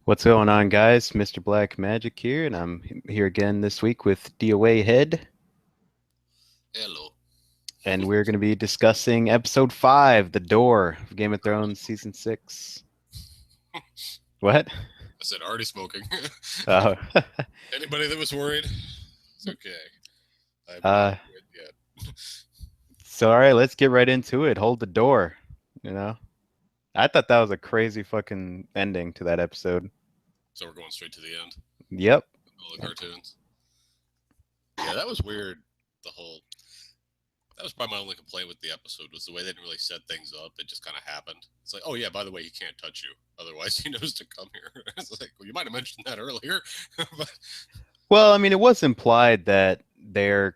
What's going on, guys? Mr. Black Magic here, and I'm here again this week with DOA Head, Hello. and we're going to be discussing episode 5, The Door of Game of Already Thrones smoking. season 6. What? I said already smoking. Uh, Anybody that was worried, it's okay. I'm not uh, quit yet. so all right, let's get right into it. Hold the door, you know? I thought that was a crazy fucking ending to that episode. So we're going straight to the end. Yep. All the cartoons. Yeah, that was weird. The whole that was probably my only complaint with the episode was the way they didn't really set things up. It just kind of happened. It's like, oh yeah, by the way, he can't touch you. Otherwise, he knows to come here. It's like, well, you might have mentioned that earlier, but Well, I mean, it was implied that they're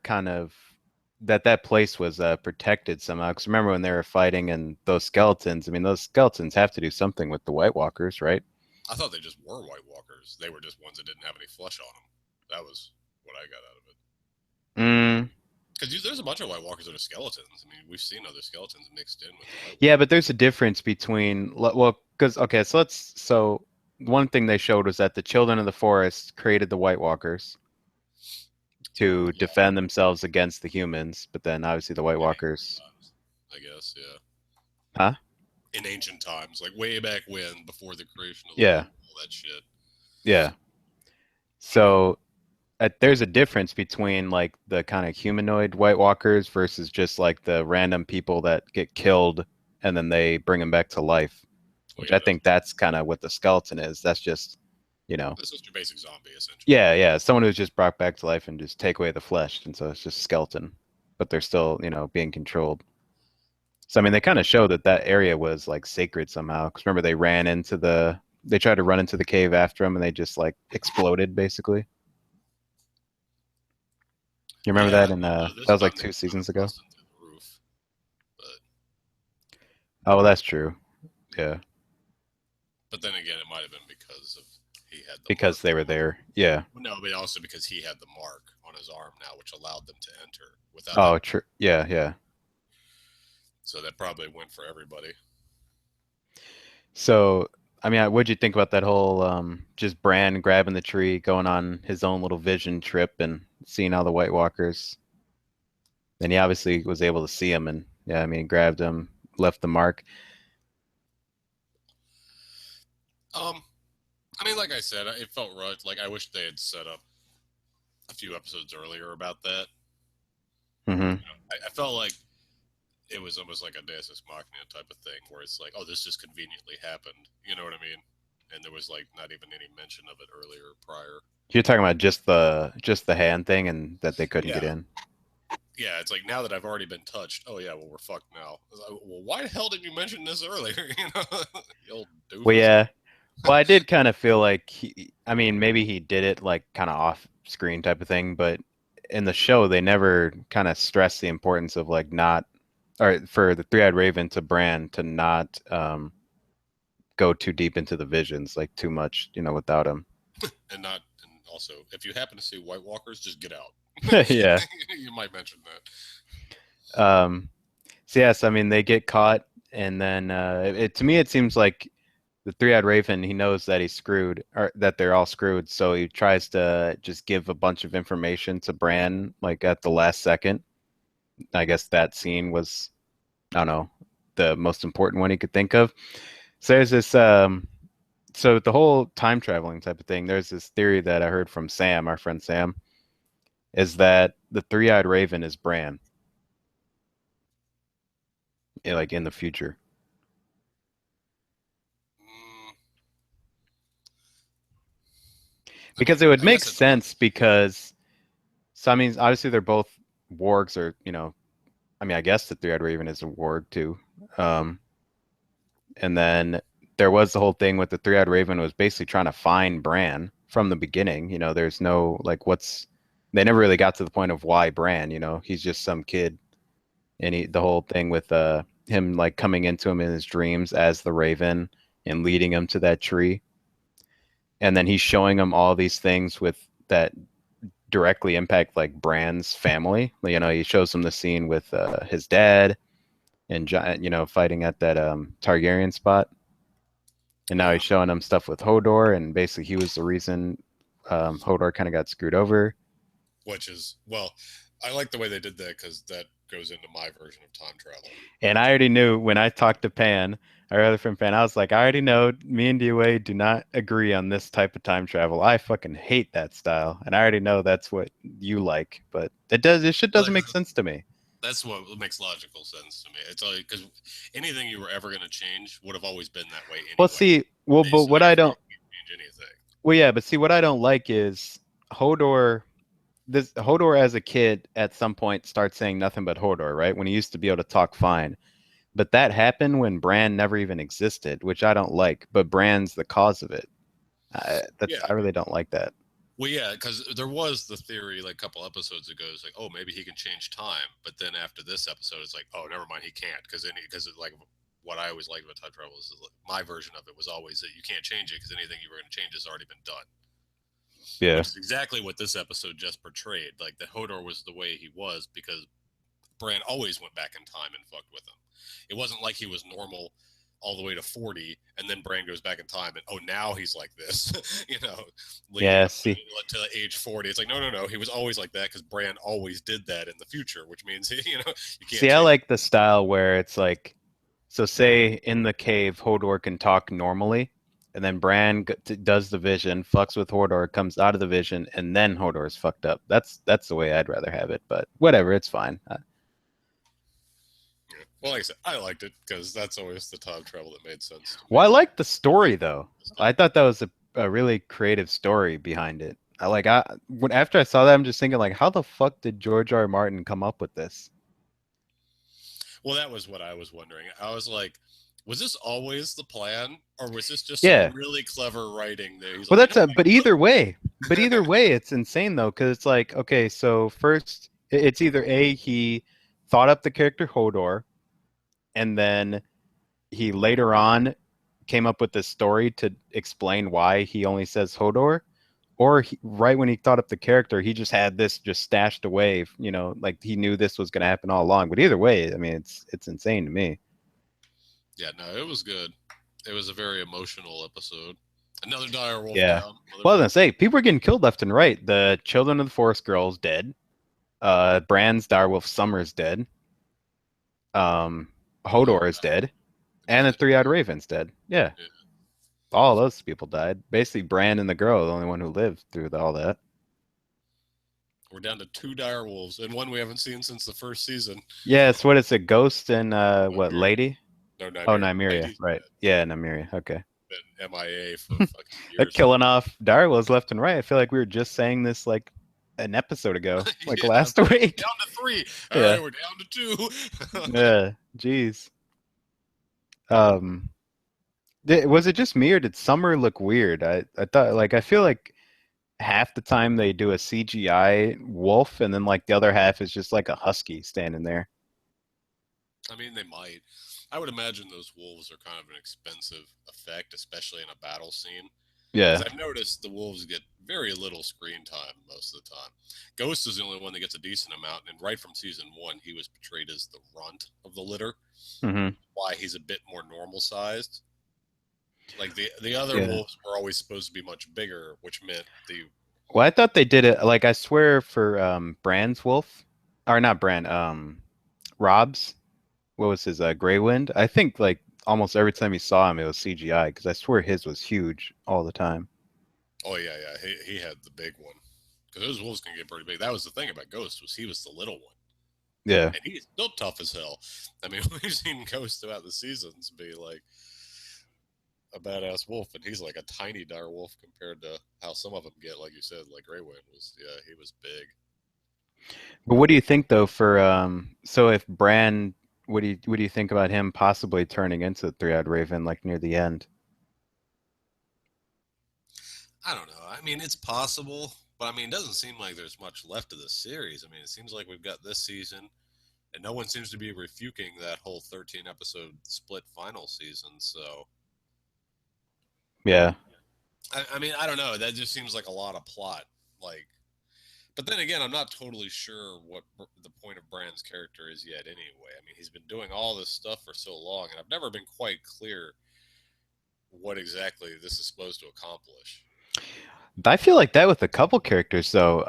that place was protected somehow. Because remember when they were fighting and those skeletons? I mean, those skeletons have to do something with the White Walkers, right? I thought they just were White Walkers. They were just ones that didn't have any flesh on them. That was what I got out of it. Mm, Because there's a bunch of White Walkers that are skeletons. I mean, we've seen other skeletons mixed in with the White yeah, Walkers. but there's a difference between well, because okay, so one thing they showed was that the children of the forest created the White Walkers to Yeah, defend themselves against the humans, but then obviously the White in ancient Walkers, times, I guess. Yeah, huh? in ancient times, like way back when, before the creation of the Yeah, world, all that shit. yeah. So there's a difference between like the kind of humanoid White Walkers versus just like the random people that get killed and then they bring them back to life, Oh which yeah, I think that's kind of what the skeleton is. That's just, you know, that's just your basic zombie, essentially. yeah, yeah, someone who's just brought back to life and just take away the flesh, and so it's just skeleton, but they're still, being controlled. So I mean, they kind of show that that area was like sacred somehow. Because remember, they tried to run into the cave after them, and they just like exploded basically. You remember Yeah, that? And this that was like time they two kind of seasons ago. busted through the roof, but Oh, well, that's true. Yeah, then again, it might have been because of he had the mark. because they were there. Yeah. Well, no, but also because he had the mark on his arm now, which allowed them to enter without Oh, having. true. Yeah, yeah. So that probably went for everybody. So, I mean, what'd you think about that whole just Bran grabbing the tree, going on his own little vision trip, and seeing all the White Walkers? Then he obviously was able to see him, and yeah, I mean, he grabbed him, left the mark. Um, I mean, like I said, it felt rushed. Like I wish they had set up a few episodes earlier about that. Hmm. I felt like it was almost like a Deus Ex Machina type of thing, where it's like, oh, this just conveniently happened. You know what I mean? And there was like not even any mention of it earlier prior. You're talking about just the hand thing, and that they couldn't get Yeah, in. yeah. It's like now that I've already been touched. Oh yeah, well we're fucked now. I was like, well, why the hell didn't you mention this earlier? You know, you old Well, doofus. yeah. Well, I did kind of feel like I mean, maybe he did it like kind of off screen type of thing, but in the show, they never kind of stress the importance of like not, or for the Three-Eyed Raven to Bran to not go too deep into the visions, like too much, without him. And not, and also, if you happen to see White Walkers, just get out. Yeah. You might mention that. Um, so yes, I mean they get caught, and then to me it seems like the Three-Eyed Raven, he knows that he's screwed, or that they're all screwed, so he tries to just give a bunch of information to Bran, like at the last second. I guess that scene was, I don't know, the most important one he could think of. So there's this, so the whole time traveling type of thing. There's this theory that I heard from Sam, our friend Sam, is that the Three-Eyed Raven is Bran, like in the future, Mm, I because mean, it would I make guess it's a sense because, so I mean, obviously they're both wargs, or I mean, I guess the Three-Eyed Raven is a warg too. Um, and then there was the whole thing with the Three-Eyed Raven was basically trying to find Bran from the beginning. There's no like they never really got to the point of why Bran. He's just some kid, and the whole thing with him like coming into him in his dreams as the Raven and leading him to that tree, and then he's showing him all these things with that directly impact like Bran's family. He shows him the scene with his dad and fighting at that Targaryen spot. And now Yeah, he's showing him stuff with Hodor, and basically he was the reason Hodor kind of got screwed over. which is well, I like the way they did that because that goes into my version of time travel. And I already knew when I talked to Pan, our other friend Pan, I was like, I already know me and DOA do not agree on this type of time travel. I fucking hate that style. And I already know that's what you like, but it shit Well, doesn't make sense to me. that's what makes logical sense to me. It's all because anything you were ever going to change would have always been that way Well, anyway. see, well, but So what I therefore, don't, you can't change anything. well, yeah, but see, what I don't like is Hodor. This Hodor as a kid at some point starts saying nothing but Hodor, right? When he used to be able to talk fine. But that happened when Bran never even existed, which I don't like. But Bran's the cause of it. Yeah, I really don't like that. well, yeah, because there was the theory like a couple episodes ago. It's like, oh, maybe he can change time, but then after this episode, it's like, oh, never mind, he can't because like what I always liked about time travel is like, my version of it was always that you can't change it because anything you were going to change has already been done, Yeah. which is exactly what this episode just portrayed. Like that Hodor was the way he was because Bran always went back in time and fucked with him. It wasn't like he was normal all the way to 40 and then Bran goes back in time and oh now he's like this leading Yeah. up See, to age 40. It's like no, he was always like that because Bran always did that in the future, which means you can't I change. like the style where it's like, so say in the cave, Hodor can talk normally, and then does the vision, fucks with Hodor, comes out of the vision, and then Hodor is fucked up. That's the way I'd rather have it. But whatever, it's fine. Yeah. Well, like I said, I liked it because that's always the time travel that made sense to me. Well, I like the Why story it though. existed. I thought that was a really creative story behind it. After I saw that, I'm just thinking like, how the fuck did George R. R. Martin come up with this? Well, that was what I was wondering. I was like, was this always the plan, or was this just some Yeah. really clever writing there? He's Well, like, you know what but I either could way, it's insane though, because it's like, okay, so first, it's either A, he thought up the character Hodor, and then he later on came up with this story to explain why he only says Hodor, or right when he thought up the character, he just had this just stashed away, like he knew this was going to happen all along. But either way, I mean, it's insane to me. Yeah, no, it was good. It was a very emotional episode. Another dire wolf Yeah. down. Well, I was gonna say people are getting killed left and right. The Children of the Forest Girls dead. Bran's Direwolf Summer's dead. Um, Oh, Hodor is dead, the guy and the that Three-Eyed Raven's dead. Yeah, yeah, all those people died. Basically, Bran and the girl are the only one who lived through all that. we're down to two dire wolves and one we haven't seen since the first season. Yes, what is it? Ghost and what Nymeria. Lady? No, Oh, Nymeria. Nymeria, Lady's right? Yeah, Nymeria. Okay, been MIA for fucking they're years. killing off direwolves left and right. I feel like we were just saying this like an episode ago, like Yeah, last week. down to three. All Yeah, right, we're down to two. yeah. Jeez. Um, was it just me or did Summer look weird? I thought like I feel like half the time they do a CGI wolf and then like the other half is just like a husky standing there. I mean, they might. I would imagine those wolves are kind of an expensive effect, especially in a battle scene. Yeah. Because I've noticed the wolves get very little screen time most of the time. Ghost is the only one that gets a decent amount, and right from season one, he was portrayed as the runt of the litter. Hmm. Why he's a bit more normal sized. Like the other Yeah. wolves were always supposed to be much bigger, which meant the Well, I thought they did it like I swear for Bran's wolf or not Bran, Rob's, what was his Grey Wind? I think like almost every time you saw him it was CGI because I swear his was huge all the time. oh yeah, he had the big one because those wolves can get pretty big. That was the thing about Ghost was he was the little one, Yeah. and he's still tough as hell. I mean, we've seen Ghost throughout the seasons be like a badass wolf, and he's like a tiny dire wolf compared to how some of them get. Like you said, like Grey Wind was, yeah, he was big. But what do you think though for so if Bran what do you think about him possibly turning into the Three-Eyed Raven like near the end? I don't know. I mean, it's possible, but I mean, it doesn't seem like there's much left of the series. I mean, it seems like we've got this season, and no one seems to be refuting that whole 13 episode split final season. So, Yeah. I mean, I don't know. That just seems like a lot of plot. Like, but then again, I'm not totally sure what the point of Bran's character is yet. Anyway, I mean, he's been doing all this stuff for so long, and I've never been quite clear what exactly this is supposed to accomplish. I feel like that with a couple characters though.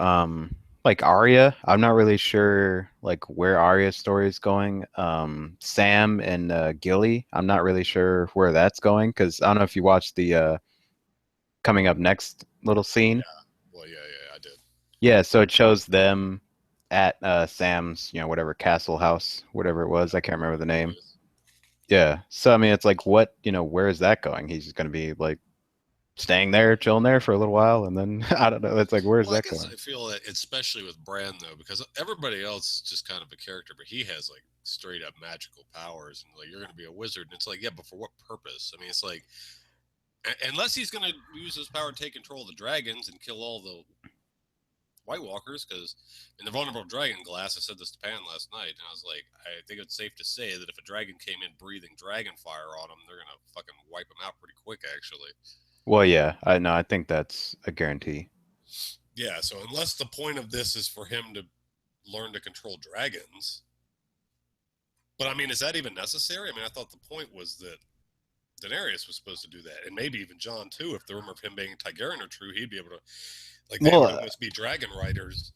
Like Arya, I'm not really sure like where Arya's story is going. Sam and Gilly, I'm not really sure where that's going because I don't know if you watched the coming up next little scene. Yeah. Well, yeah, I did. Yeah, so it shows them at Sam's, whatever castle house, whatever it was. I can't remember the name. Anyways. Yeah. So I mean, it's like, what, where is that going? He's just going to be like staying there, chilling there for a little while, and then I don't know. It's like, where is Well, I that guess going? I feel that, especially with Bran, though, because everybody else is just kind of a character, but he has like straight up magical powers, and like you're going to be a wizard, and it's like, yeah, but for what purpose? I mean, it's like unless he's going to use his power to take control of the dragons and kill all the White Walkers, because in the vulnerable dragon glass, I said this to Pan last night, and I was like, I think it's safe to say that if a dragon came in breathing dragon fire on them, they're gonna fucking wipe them out pretty quick, actually. Well, yeah, I know. I think that's a guarantee. Yeah, so unless the point of this is for him to learn to control dragons, but I mean, is that even necessary? I mean, I thought the point was that Daenerys was supposed to do that, and maybe even John too. If the rumor of him being Targaryen are true, he'd be able to, like, they Well, would almost be dragon riders.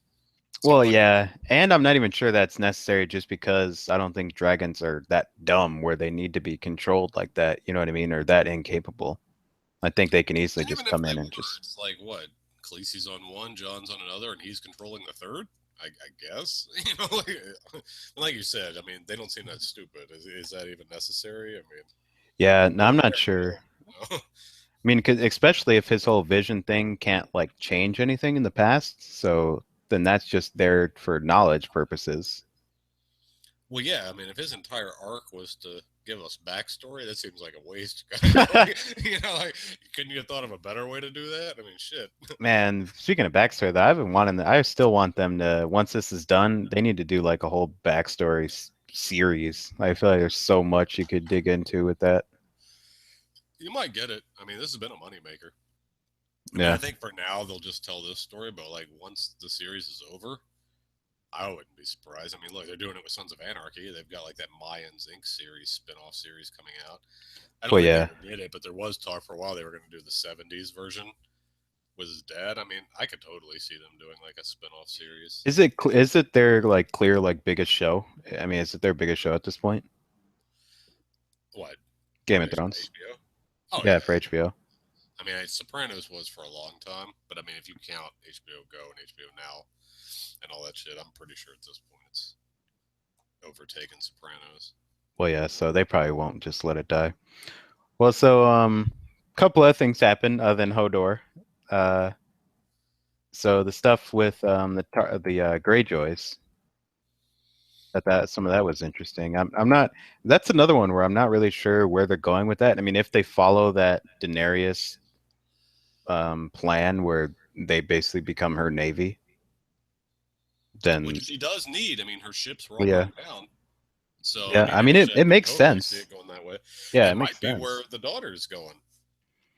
So I'm well, like, yeah, and I'm not even sure that's necessary just because I don't think dragons are that dumb where they need to be controlled like that. You know what I mean? Or that incapable. I think they can easily and just even if come they in and were, just. it's like what? Khaleesi's on one, John's on another, and he's controlling the third. I guess you know, like you said. I mean, they don't seem that stupid. Is that even necessary? I mean, Yeah, no, they're I'm a not pair of sure. real. You know? I mean, 'cause especially if his whole vision thing can't like change anything in the past, so then that's just there for knowledge purposes. Well, yeah. I mean, if his entire arc was to give us backstory, that seems like a waste. Like, you know, like couldn't you have thought of a better way to do that? I mean, shit. Man, speaking of backstory, though, I've been wanting. I still want them to. Once this is done, they need to do like a whole backstory series. I feel like there's so much you could dig into with that. You might get it. I mean, this has been a moneymaker. I mean, I Yeah. think for now they'll just tell this story, but like once the series is over, I wouldn't be surprised. I mean, look, they're doing it with Sons of Anarchy. They've got like that Mayans Inc. series, spin-off series coming out. I don't Well, think they yeah. ever did it, but there was talk for a while they were going to do the '70s version with his dad. I mean, I could totally see them doing like a spin-off series. Is it their like clear like biggest show? I mean, is it their biggest show at this point? What Game in of Thrones. HBO? Oh Yeah, for yeah. HBO. I mean, Sopranos was for a long time, but I mean, if you count HBO Go and HBO Now and all that shit, I'm pretty sure at this point it's overtaken Sopranos. Well, yeah. So they probably won't just let it die. Well, so couple of things happened other than Hodor. Uh, so the stuff with the Greyjoys. That some of that was interesting. I'm not. That's another one where I'm not really sure where they're going with that. I mean, if they follow that Daenerys plan where they basically become her navy, Which then she does need. I mean, her ships were all yeah, burned down. So, I yeah. mean, I mean, actually, I it could makes totally see sense. it going that way. Yeah, It it makes might be where sense. the daughter's going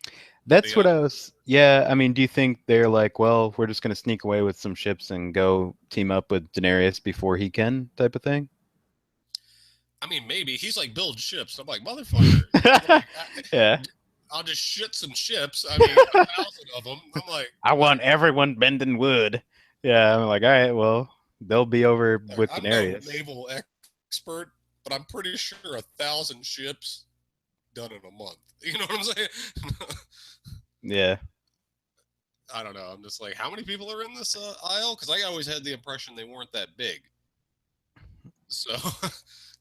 at That's the what end. I was. Yeah, I mean, do you think they're like, well, we're just gonna sneak away with some ships and go team up with Daenerys before he can, type of thing? I mean, maybe he's like build ships. I'm like motherfucker. Like Yeah. I'll just shit some ships. I mean, 1,000 of them. I'm I want everyone bending wood. Yeah, I'm like, all right, well, they'll be over with I'm no Daenerys. naval expert, but I'm pretty sure 1,000 ships done in a month. You know what I'm saying? Yeah. I don't know. I'm just like, how many people are in this aisle? Because I always had the impression they weren't that big. So,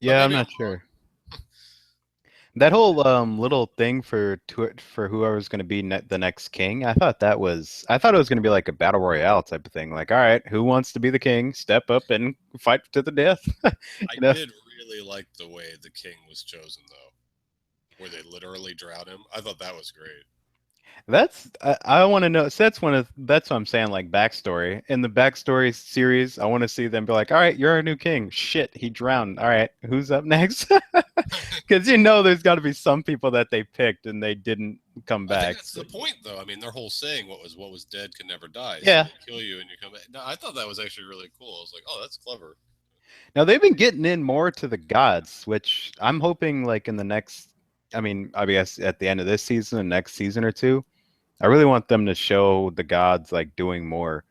but Yeah, I'm maybe I'm not wrong. sure. That whole little thing for whoever's going to be the next king, I thought it was going to be like a battle royale type of thing. Like, all right, who wants to be the king? Step up and fight to the death. I You know, did really like the way the king was chosen, though, where they literally drowned him. I thought that was great. I want to know. So that's what I'm saying. Like backstory in the backstory series, I want to see them be like, all right, you're our new king. Shit, he drowned. All right, who's up next? Because there's got to be some people that they picked and they didn't come I think back. that's the point, though. I mean, their whole saying, what was dead can never die." So Yeah. they kill you and you come back. No, I thought that was actually really cool. I was like, "Oh, that's clever." Now they've been getting in more to the gods, which I'm hoping like in the next. I mean, I guess at the end of this season and next season or two, I really want them to show the gods like doing more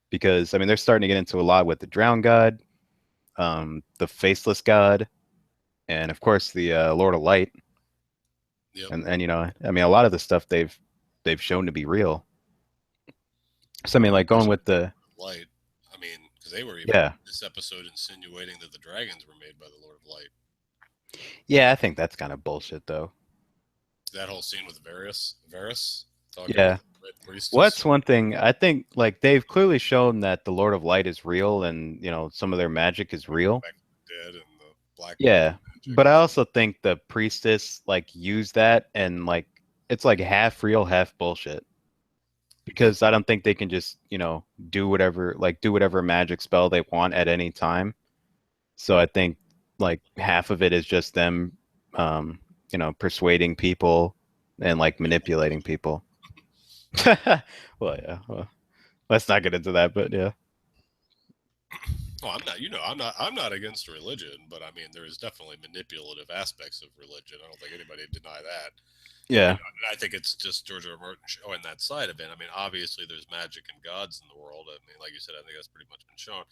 because I mean they're starting to get into a lot with the drowned god, the faceless god, and of course the Lord of Light. Yep. And you know, I mean a lot of the stuff they've shown to be real. So I mean like going Especially with the Light. I mean, because they were even yeah. this episode insinuating that the dragons were made by the Lord of Light. Yeah, I think that's kind of bullshit though. That whole scene with Varys talking to Yeah. the Red Priestess. What's one thing I think like they've clearly shown that the Lord of Light is real and you know some of their magic is real. Back from the dead and the black Yeah. magic. But I also think the priestess like used that and like it's like half real, half bullshit. Because I don't think they can just, you know, do whatever magic spell they want at any time. So I think like half of it is just them you know, persuading people and like manipulating people. Well, yeah. Well, let's not get into that, but yeah. Oh, I'm not. You know, I'm not against religion, but I mean, there is definitely manipulative aspects of religion. I don't think anybody would deny that. You Yeah. know, and I think it's just George R. R. Martin showing that side of it. I mean, obviously, there's magic and gods in the world. I mean, like you said, I think that's pretty much been shown.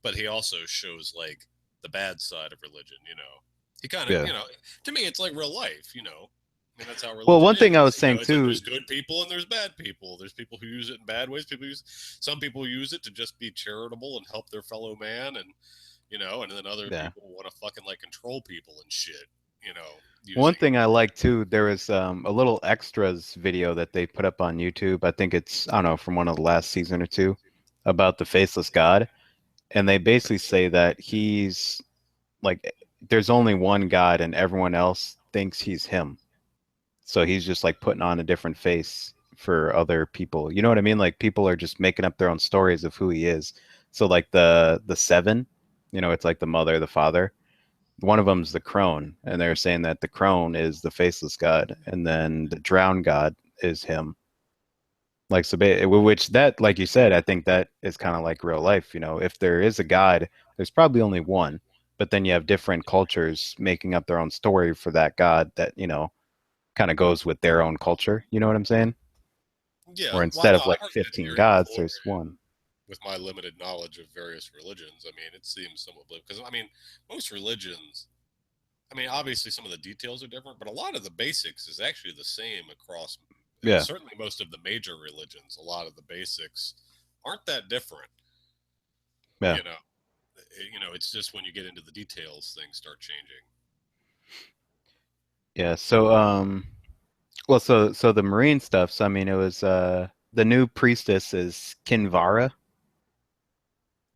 But he also shows like the bad side of religion. You know, he kind of, Yeah. to me, it's like real life. You know, I mean, that's how Well, religion one thing I was is. saying It's like too, there's good people and there's bad people. There's people who use it in bad ways. Some people use it to just be charitable and help their fellow man, and and then other yeah. people want to fucking like control people and shit. You know, One using thing I like too, there was a little extras video that they put up on YouTube. I think it's, I don't know, from one of the last season or two about the faceless god. And they basically say that he's like, there's only one god and everyone else thinks he's him. So he's just like putting on a different face for other people. You know what I mean? Like people are just making up their own stories of who he is. So like the seven, you know, it's like the mother, the father. One of them's the crone, and they're saying that the crone is the faceless god, and then the drowned god is him. Like so, which that, like you said, I think that is kind of like real life. You know, if there is a god, there's probably only one, but then you have different cultures making up their own story for that god that you know kind of goes with their own culture. You know what I'm saying? yeah. Where Well, instead no, of I've like heard that 15 theory gods, before. there's one. With my limited knowledge of various religions, I mean, it seems somewhat because I mean, most religions. I mean, obviously, some of the details are different, but a lot of the basics is actually the same across. Yeah, Certainly, most of the major religions, a lot of the basics aren't that different. yeah, You know, it's just when you get into the details, things start changing. yeah. So well, so the marine stuff. So I mean, it was the new priestess is Kinvara.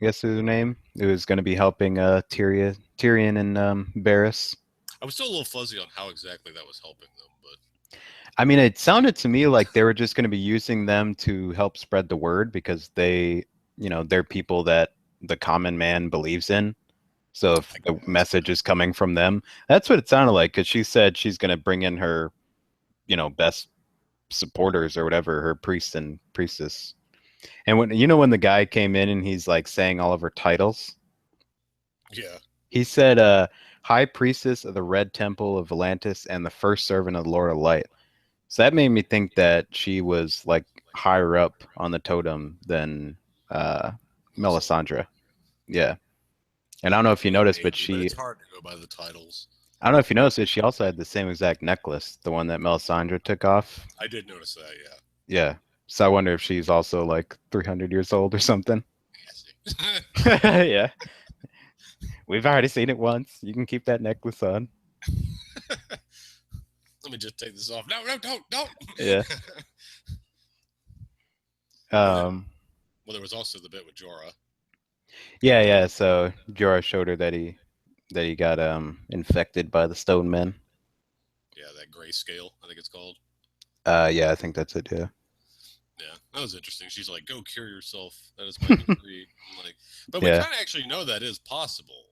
I guess is her name. It was going to be helping Tyrion and Varys. I was still a little fuzzy on how exactly that was helping them, but I mean, it sounded to me like they were just going to be using them to help spread the word because they, you know, they're people that the common man believes in. So if I the guess. message is coming from them, that's what it sounded like. Because she said she's going to bring in her, you know, best supporters or whatever, her priest and priestess. And when you know when the guy came in and he's like saying all of her titles, Yeah. he said, High Priestess of the Red Temple of Volantis and the first servant of the Lord of Light. So that made me think that she was like higher up on the totem than uh, Melisandre. Melisandre. Yeah. And I don't know if you noticed, but Maybe, but it's hard to go by the titles. I don't know if you noticed it, she also had the same exact necklace, the one that Melisandre took off. I did notice that. Yeah. Yeah. So I wonder if she's also like 300 years old or something. I Yeah. We've already seen it once. You can keep that necklace on. Let me just take this off. No, no, don't. Yeah. and then, Um, well, there was also the bit with Jorah. yeah, yeah. So Jorah showed her that he got infected by the stone men. Yeah, that grayscale, I think it's called. Yeah, I think that's it, yeah. Yeah, that was interesting. She's like, "Go cure yourself. That is my decree." I'm like, but we Yeah. kind of actually know that is possible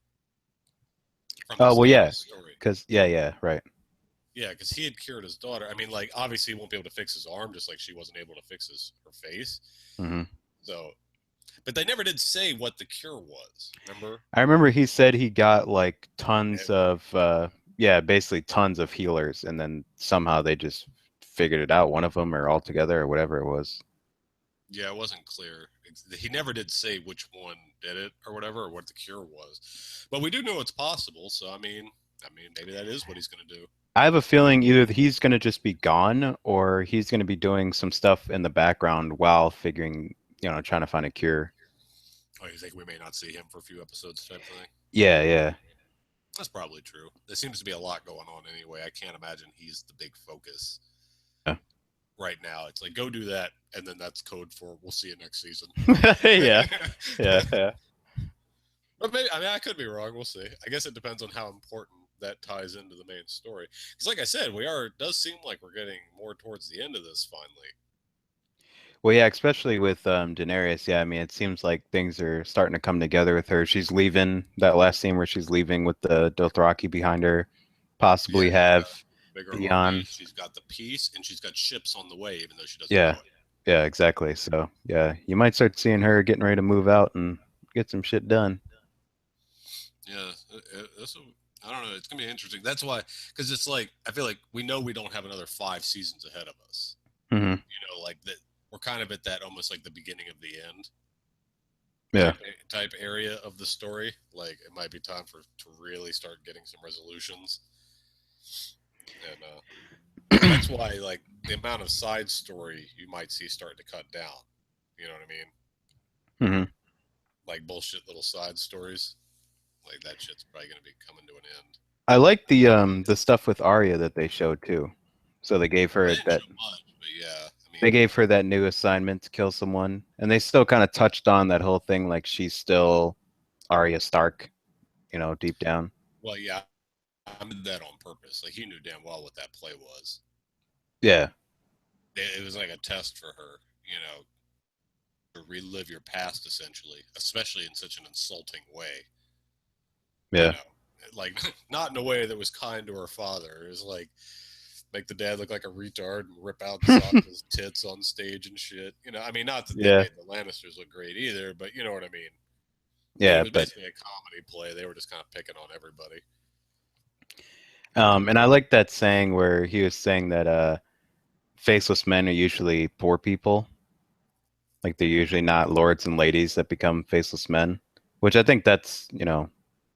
from Oh, this well, yeah. guy's story. Cause yeah, yeah, right. Yeah, because he had cured his daughter. I mean, like, obviously, he won't be able to fix his arm, just like she wasn't able to fix her face. Hmm. So, but they never did say what the cure was. Remember? I remember he said he got like Eh, tons of yeah, basically tons of healers, and then somehow they just figured it out, one of them or all together or whatever it was. Yeah, it wasn't clear. He never did say which one did it or whatever, or what the cure was. But we do know it's possible. So I mean, maybe that is what he's going to do. I have a feeling either he's going to just be gone or he's going to be doing some stuff in the background while figuring, trying to find a cure. Oh, you think we may not see him for a few episodes, type thing? Yeah, yeah. That's probably true. There seems to be a lot going on anyway. I can't imagine he's the big focus Yeah. right now. It's like go do that, and then that's code for we'll see you next season. Yeah. Yeah, yeah. But maybe, I mean, I could be wrong. We'll see. I guess it depends on how important that ties into the main story. Because, like I said, it does seem like we're getting more towards the end of this finally. Well, yeah, especially with Daenerys. Yeah, I mean, it seems like things are starting to come together with her. She's leaving that last scene where she's leaving with the Dothraki behind her, Yeah, possibly she's have got a bigger army. Theon. She's got the peace, and she's got ships on the way, even though she doesn't Yeah, know it. yeah, exactly. So, yeah, you might start seeing her getting ready to move out and get some shit done. Yeah, that's I don't know. It's gonna be interesting. That's why, because it's like I feel like we know we don't have another 5 seasons ahead of us. Hmm. Like that, we're kind of at that almost like the beginning of the end Yeah. type area of the story. Like it might be time for to really start getting some resolutions, and that's why like the amount of side story you might see starting to cut down. You know what I mean? Hmm. Like bullshit little side stories. Like that shit's probably gonna be coming to an end. I like the stuff with Arya that they showed too. So They didn't show much, but yeah, I they mean, gave her that new assignment to kill someone, and they still kind of touched on that whole thing, like she's still Arya Stark, deep down. well, yeah, I did that on purpose. Like he knew damn well what that play was. Yeah, It was like a test for her, to relive your past essentially, especially in such an insulting way. You yeah. know, like not in a way that was kind to her father. It was like make the dad look like a retard and rip out Sansa's tits on stage and shit. I mean, not that they Yeah, made the Lannisters look great either, but you know what I mean. It yeah, was but basically a comedy play. They were just kind of picking on everybody. and I like that saying where he was saying that faceless men are usually poor people. Like they're usually not lords and ladies that become faceless men, which I think that's,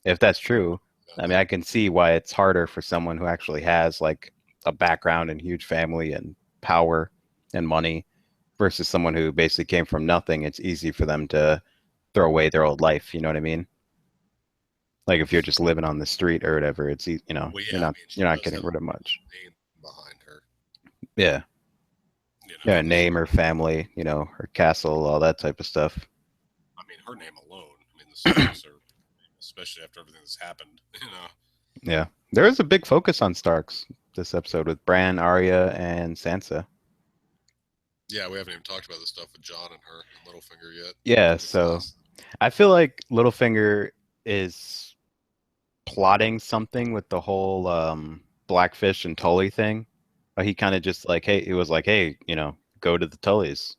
if that's true, I mean, I can see why it's harder for someone who actually has like a background and huge family and power and money versus someone who basically came from nothing. It's easy for them to throw away their old life. You know what I mean? Like if you're just living on the street or whatever, Well, you're yeah, I not mean, she you're not does getting have rid of much. a name behind her. Yeah. Yeah, Like name her family, her castle, all that type of stuff. I mean, her name alone. I mean, the Starks are, especially after everything that's happened. Yeah. There is a big focus on Starks this episode with Bran, Arya, and Sansa. Yeah, we haven't even talked about the stuff with John and her and Littlefinger yet. Yeah, This so last, I feel like Littlefinger is plotting something with the whole Blackfish and Tully thing. He kind of just like, hey, it was like, hey, go to the Tullys.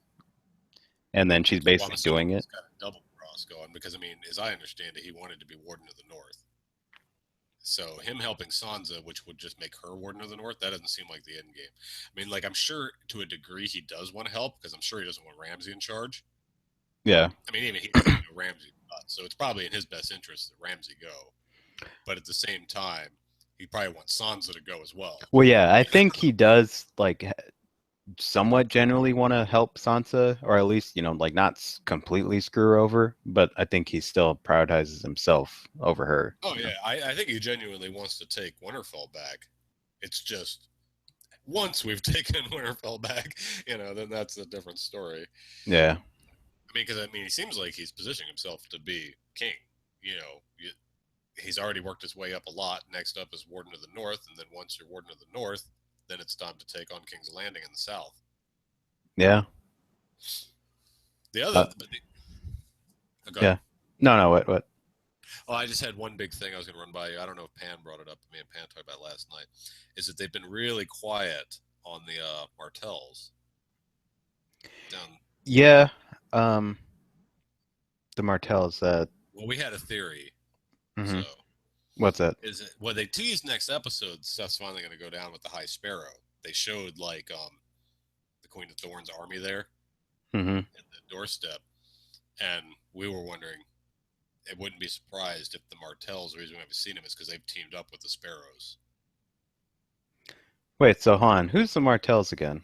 And then she's well, I'm basically assuming doing it. he's got a double cross going because I mean, as I understand it, he wanted to be Warden of the North. So him helping Sansa, which would just make her Warden of the North, that doesn't seem like the end game. I mean, like I'm sure to a degree he does want to help because I'm sure he doesn't want Ramsay in charge. Yeah. I mean, even he said, Ramsay, so it's probably in his best interest that Ramsay go. But at the same time, he probably wants Sansa to go as well. Well, yeah, I think he does like somewhat generally want to help Sansa, or at least, like not completely screw her over, but I think he still prioritizes himself over her. Oh yeah, I think he genuinely wants to take Winterfell back. It's just once we've taken Winterfell back, then that's a different story. Yeah. I mean, because he seems like he's positioning himself to be king. You know, he's already worked his way up a lot. Next up is Warden of the North, and then once you're Warden of the North, then it's time to take on King's Landing in the South. Yeah. The other, Uh, but the, oh, go ahead. yeah. No, no, what? Oh, I just had one big thing I was going to run by you. I don't know if Pan brought it up. Me and Pan talked about it last night. Is that they've been really quiet on the Martells down. Yeah. The Martells, Well, we had a theory. So mhm. What's that? Is it well they teased next episode stuff's finally going to go down with the High Sparrow. They showed like the Queen of Thorns army there Hmm. at the doorstep, and we were wondering. It wouldn't be surprised if the Martells, the reason we haven't seen them is because they've teamed up with the Sparrows. Wait, so Han, who's the Martells again?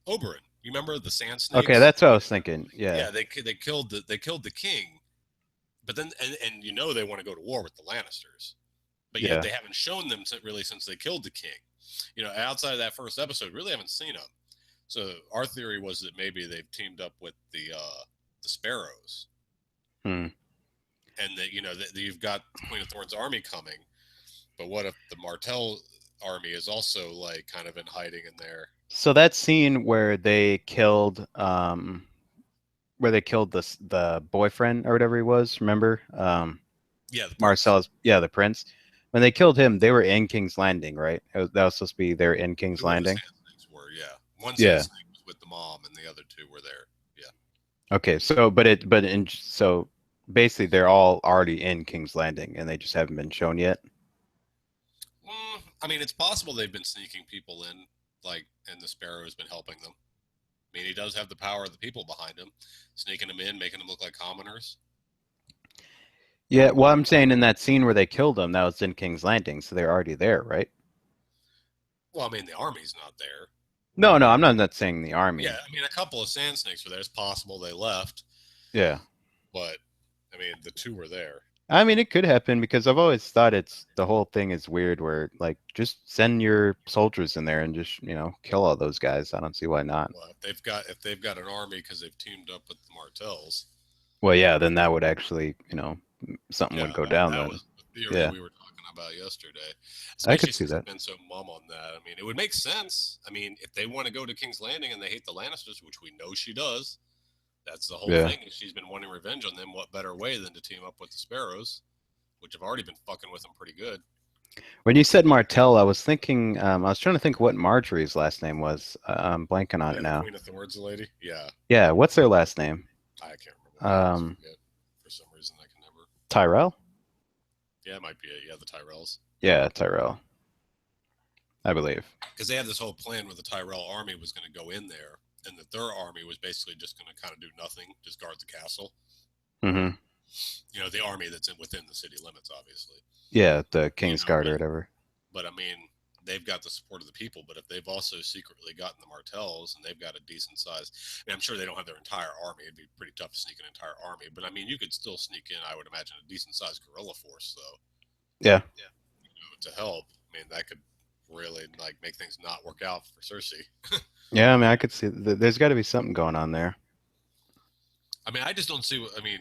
Oberyn, you remember the Sand Okay, Snakes? that's what I was thinking. Yeah, Yeah, they killed the king, but then and you know they want to go to war with the Lannisters, but yet yeah. they haven't shown them really since they killed the king. You know, outside of that first episode, really haven't seen them. So our theory was that maybe they've teamed up with the Sparrows, Hmm. and that you know that you've got the Queen of Thorns army coming. But what if the Martell army is also like kind of in hiding in there? So that scene where they killed the boyfriend or whatever he was, remember? Yeah, the prince. Marcellus, yeah, the prince. When they killed him, they were in King's Landing, right? That was supposed to be they're in King's Two of the Landing. sand snakes were, yeah. One sand Yeah. snake was with the mom, and the other two were there. Yeah. Okay, so so basically they're all already in King's Landing and they just haven't been shown yet. I mean, it's possible they've been sneaking people in, like, and the Sparrow has been helping them. I mean, he does have the power of the people behind him, sneaking them in, making them look like commoners. Yeah, well, I'm saying in that scene where they killed him, that was in King's Landing, so they're already there, right? Well, I mean, the army's not there. No, no, I'm not saying the Yeah, army. I mean, a couple of sand snakes were there. It's possible they left, Yeah. but I mean, the two were there. I mean, it could happen because I've always thought it's the whole thing is weird where like just send your soldiers in there and just, kill all those guys. I don't see why not. Well, if they've got an army because they've teamed up with the Martells, Well, yeah, then that would actually, something yeah, would go down that then. was the theory Yeah, we were talking about yesterday. I Especially could see since they've that. been so mum on that. I mean, it would make sense. I mean, if they want to go to King's Landing and they hate the Lannisters, which we know she does, that's the whole Yeah. thing. Is she's been wanting revenge on them. What better way than to team up with the Sparrows, which have already been fucking with them pretty good? When you said Martell, I was thinking, I was trying to think what Marjorie's last name was. I'm blanking on it Yeah, the now. Queen of Thorns lady. Yeah, Yeah, what's their last name? I can't remember. I always Um, forget for some reason. I can never. Tyrell? Yeah, it might be it. Yeah, the Tyrells. Yeah, Tyrell, I believe. Because they had this whole plan where the Tyrell army was going to go in there, and that their army was basically just going to kind of do nothing, just guard the castle. Hmm. You know, the army that's within the city limits, obviously. Yeah, the You King's know, Guard or whatever. but I mean, they've got the support of the people. But if they've also secretly gotten the Martells and they've got a decent size, I mean, I'm sure they don't have their entire army. It'd be pretty tough to sneak an entire army. But I mean, you could still sneak in, I would imagine, a decent sized guerrilla force, though, Yeah. to help. I mean, that could really like make things not work out for Cersei. Yeah, I mean, I could see there's got to be something going on there. I mean, I just don't see. I mean,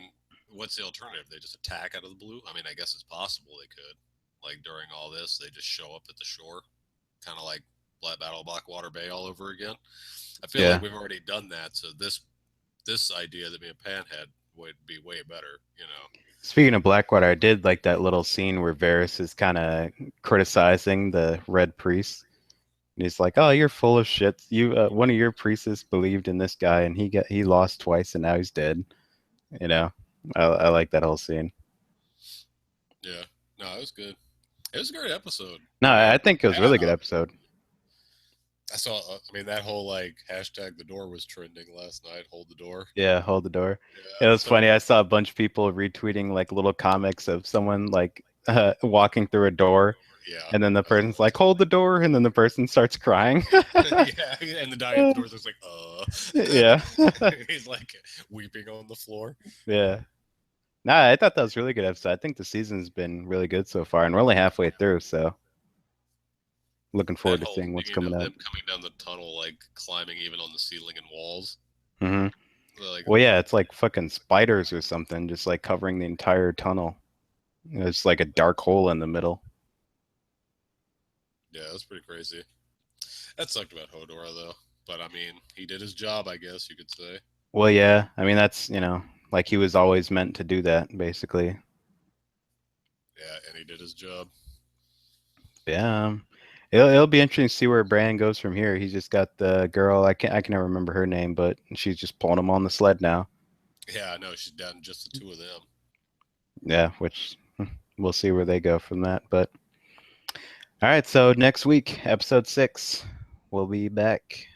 what's the alternative? They just attack out of the blue. I mean, I guess it's possible they could. Like during all this, they just show up at the shore, kind of like Battle of Blackwater Bay all over again. I feel Yeah. like we've already done that, so this idea that me and Pan had would be way better. You know? Speaking of Blackwater, I did like that little scene where Varys is kind of criticizing the Red Priest. And he's like, "Oh, you're full of shit. One of your priests believed in this guy, and he lost twice, and now he's dead." You know, I like that whole scene. Yeah. No, it was good. It was a great episode. No, I mean, I think it was a yeah, really good episode. I saw. I mean, that whole like hashtag the door was trending last night. Hold the door. Yeah, hold the door. It Yeah. was So funny. I saw a bunch of people retweeting like little comics of someone like walking through a door, yeah. and then the person's like, "Hold the door," and then the person starts crying. Yeah, and the guy at the door's just like, Yeah, he's like weeping on the floor. yeah. Nah, I thought that was a really good episode. I think the season's been really good so far, and we're only halfway through, so looking That forward to whole seeing what's scene coming of up. them coming down the tunnel, like climbing even on the ceiling and walls. Hmm. Like, Well, yeah, it's like fucking spiders or something, just like covering the entire tunnel. It's like a dark hole in the middle. yeah, that's pretty crazy. That sucked about Hodor though. But I mean, he did his job, I guess you could say. Well, yeah, I mean that's like he was always meant to do that, basically. Yeah, and he did his job. Yeah, it'll be interesting to see where Bran goes from here. He's just got the girl. I can never remember her name, but she's just pulling him on the sled now. Yeah, I know she's down just the two of them. Yeah, which we'll see where they go from that. But all right, so next week, episode 6, we'll be back.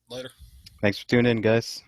Later. Thanks for tuning in, guys.